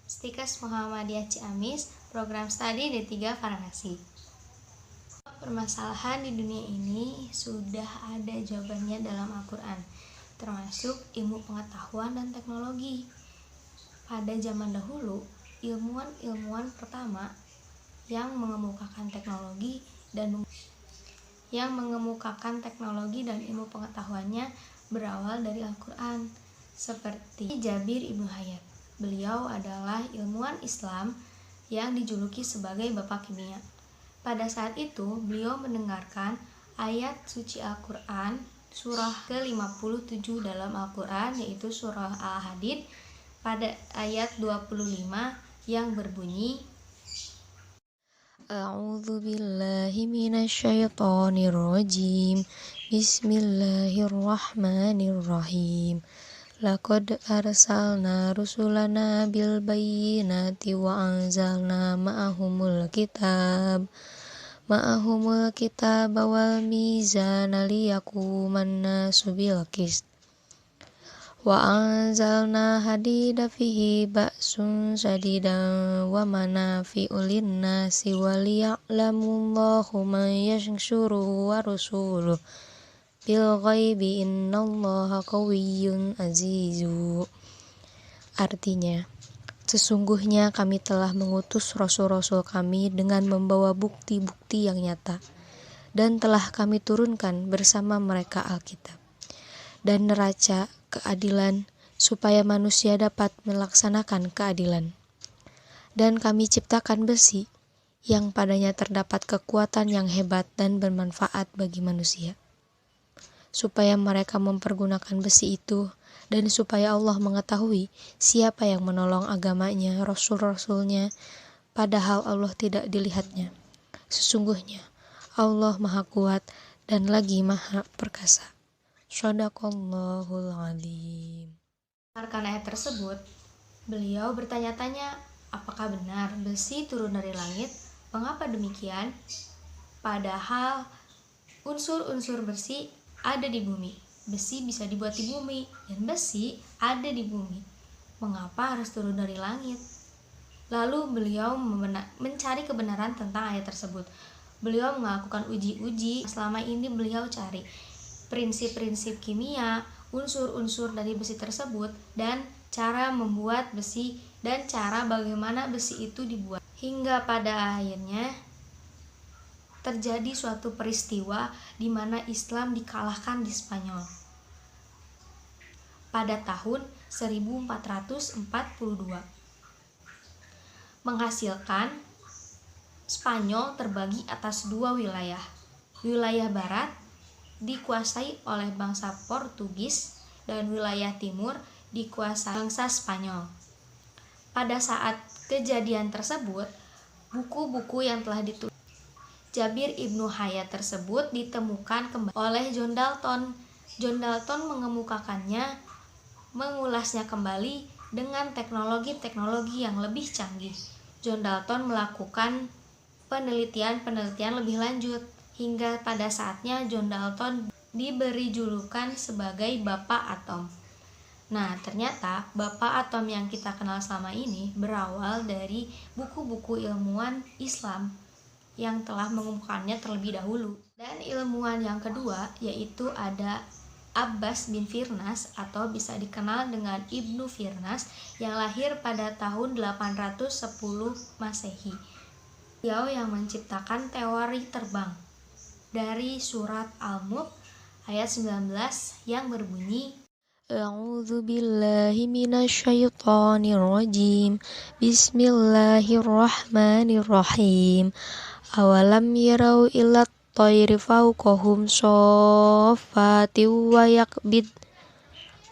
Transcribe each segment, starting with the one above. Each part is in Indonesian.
Stikas Muhammadiyah Ciamis, program studi D3 Farmasi. Permasalahan di dunia ini sudah ada jawabannya dalam Al-Quran, termasuk ilmu pengetahuan dan teknologi. Pada zaman dahulu, ilmuwan pertama yang mengemukakan teknologi dan ilmu pengetahuannya berawal dari Al-Quran, seperti Jabir Ibnu Hayat. Beliau adalah ilmuwan Islam yang dijuluki sebagai Bapak Kimia. Pada saat itu, beliau mendengarkan ayat suci Al-Quran, surah ke-57 dalam Al-Quran, yaitu surah Al-Hadid, pada ayat 25 yang berbunyi, A'udzu billahi minasyaitonir rajim. Bismillahirrahmanirrahim. Laqad arsalna rusulana bil bayyinati wa anzalna ma'ahumul kitab wal mizana liyaquman nasu bil qist. Wa anzalna hadida fihi ba'sun shadidan wa manafi'u lin-nasi wa liya'lamullahu man yanshuru wa rasuluhu bil ghaibi innallaha qawiyyun azizu. Artinya, sesungguhnya kami telah mengutus rasul-rasul kami dengan membawa bukti-bukti yang nyata, dan telah kami turunkan bersama mereka Alkitab dan neraca keadilan supaya manusia dapat melaksanakan keadilan. Dan kami ciptakan besi yang padanya terdapat kekuatan yang hebat dan bermanfaat bagi manusia, supaya mereka mempergunakan besi itu, dan supaya Allah mengetahui siapa yang menolong agamanya, rasul-rasulnya, padahal Allah tidak dilihatnya. Sesungguhnya Allah Maha Kuat dan lagi Maha Perkasa. Shadaqallahul Adzim. Karena ayat tersebut, beliau bertanya-tanya, apakah benar besi turun dari langit? Mengapa demikian? Padahal unsur-unsur besi ada di bumi. Besi bisa dibuat di bumi, dan besi ada di bumi. Mengapa harus turun dari langit? Lalu beliau mencari kebenaran tentang ayat tersebut. Beliau melakukan uji-uji. Selama ini beliau cari prinsip-prinsip kimia, unsur-unsur dari besi tersebut, dan cara membuat besi, dan cara bagaimana besi itu dibuat. Hingga pada akhirnya terjadi suatu peristiwa di mana Islam dikalahkan di Spanyol pada tahun 1442, menghasilkan Spanyol terbagi atas dua wilayah. Wilayah barat dikuasai oleh bangsa Portugis dan wilayah timur dikuasai bangsa Spanyol. Pada saat kejadian tersebut, buku-buku yang telah ditulis Jabir Ibnu Hayat tersebut ditemukan kembali oleh John Dalton. John Dalton mengemukakannya, mengulasnya kembali dengan teknologi-teknologi yang lebih canggih. John Dalton melakukan penelitian lebih lanjut, hingga pada saatnya John Dalton diberi julukan sebagai Bapak Atom. Nah, ternyata Bapak Atom yang kita kenal selama ini berawal dari buku-buku ilmuwan Islam yang telah mengemukakannya terlebih dahulu. Dan ilmuwan yang kedua yaitu ada Abbas bin Firnas, atau bisa dikenal dengan Ibnu Firnas, yang lahir pada tahun 810 Masehi. Beliau yang menciptakan teori terbang dari surat Al-Mulk ayat 19 yang berbunyi, A'udzu billahi minasyaitonir rajim. Bismillahirrahmanirrahim. Awalam yarau ila tayri fawqahum shaffati wa yakbid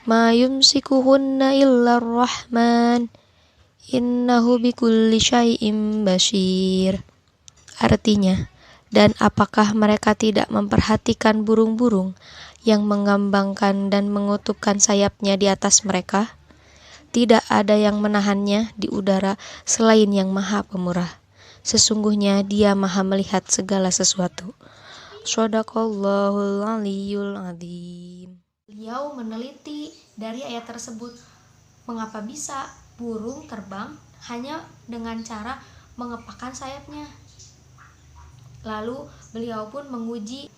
ma yumsikuhunna illa rahman innahu bikulli syai'im basyir. Artinya, dan apakah mereka tidak memperhatikan burung-burung yang mengambangkan dan mengutukkan sayapnya di atas mereka? Tidak ada yang menahannya di udara selain Yang Maha Pemurah. Sesungguhnya Dia Maha melihat segala sesuatu. Shadaqallahul Aliyyul Adzim. Beliau meneliti dari ayat tersebut, mengapa bisa burung terbang hanya dengan cara mengepakkan sayapnya. Lalu beliau pun menguji,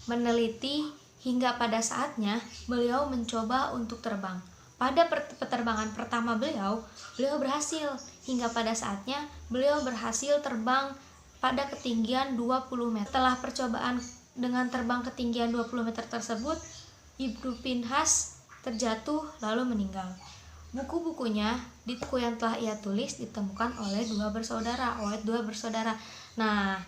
meneliti, hingga pada saatnya beliau mencoba untuk terbang. Pada penerbangan pertama beliau berhasil, hingga pada saatnya beliau berhasil terbang pada ketinggian 20 meter. Setelah percobaan dengan terbang ketinggian 20 meter tersebut, Ibnu Pinhas terjatuh lalu meninggal. Buku-bukunya di buku yang telah ia tulis ditemukan oleh dua bersaudara. Nah,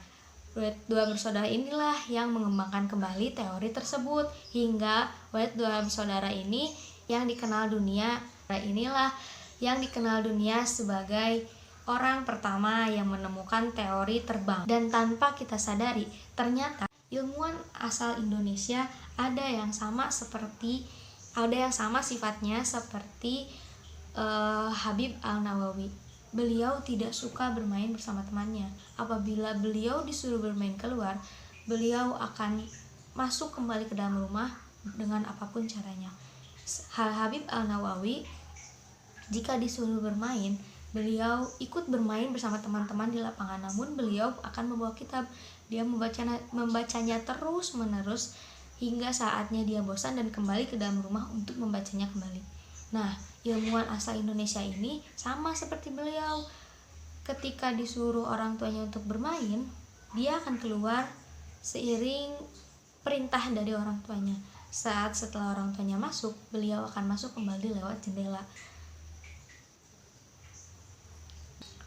dua bersaudara inilah yang mengembangkan kembali teori tersebut, hingga dua bersaudara ini yang dikenal dunia. Inilah yang dikenal dunia sebagai orang pertama yang menemukan teori terbang. Dan tanpa kita sadari, ternyata ilmuwan asal Indonesia ada yang sama sifatnya seperti Habib Al-Nawawi. Beliau tidak suka bermain bersama temannya. Apabila beliau disuruh bermain keluar, beliau akan masuk kembali ke dalam rumah dengan apapun caranya. Habib Al-Nawawi jika disuruh bermain, beliau ikut bermain bersama teman-teman di lapangan, namun beliau akan membawa kitab. Dia membacanya terus-menerus hingga saatnya dia bosan dan kembali ke dalam rumah untuk membacanya kembali. Nah, ilmuwan asal Indonesia ini sama seperti beliau. Ketika disuruh orang tuanya untuk bermain, dia akan keluar seiring perintah dari orang tuanya. Setelah orang tuanya masuk, beliau akan masuk kembali lewat jendela.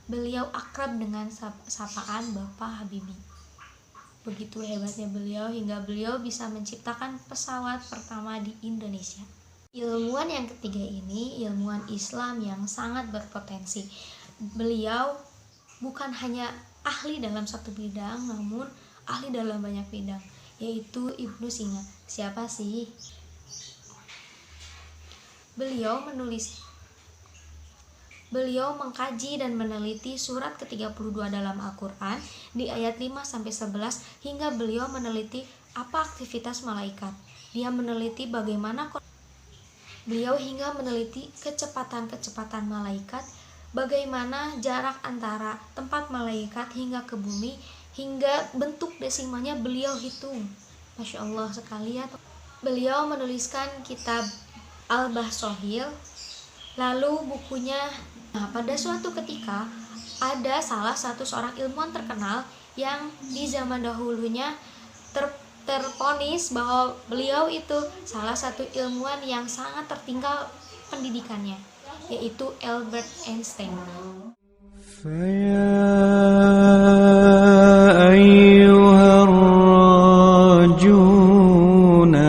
Beliau akrab dengan sapaan Bapak Habibie. Begitu hebatnya beliau hingga beliau bisa menciptakan pesawat pertama di Indonesia. Ilmuwan yang ketiga ini ilmuwan Islam yang sangat berpotensi. Beliau bukan hanya ahli dalam satu bidang, namun ahli dalam banyak bidang, yaitu Ibnu Sina. Siapa sih? Beliau mengkaji dan meneliti surat ke-32 dalam Al-Quran di ayat 5-11 hingga beliau meneliti apa aktivitas malaikat. Beliau hingga meneliti kecepatan malaikat, bagaimana jarak antara tempat malaikat hingga ke bumi, hingga bentuk desimalnya beliau hitung. Masya Allah sekali ya. Beliau menuliskan kitab Al-Bahsohil, lalu bukunya. Nah, pada suatu ketika ada salah satu seorang ilmuwan terkenal yang di zaman dahulunya terponis bahwa beliau itu salah satu ilmuwan yang sangat tertinggal pendidikannya, yaitu Albert Einstein. أيها الراجون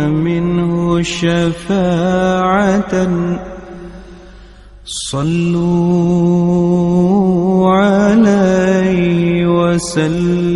منه شفاعة صلوا عليه وسلموا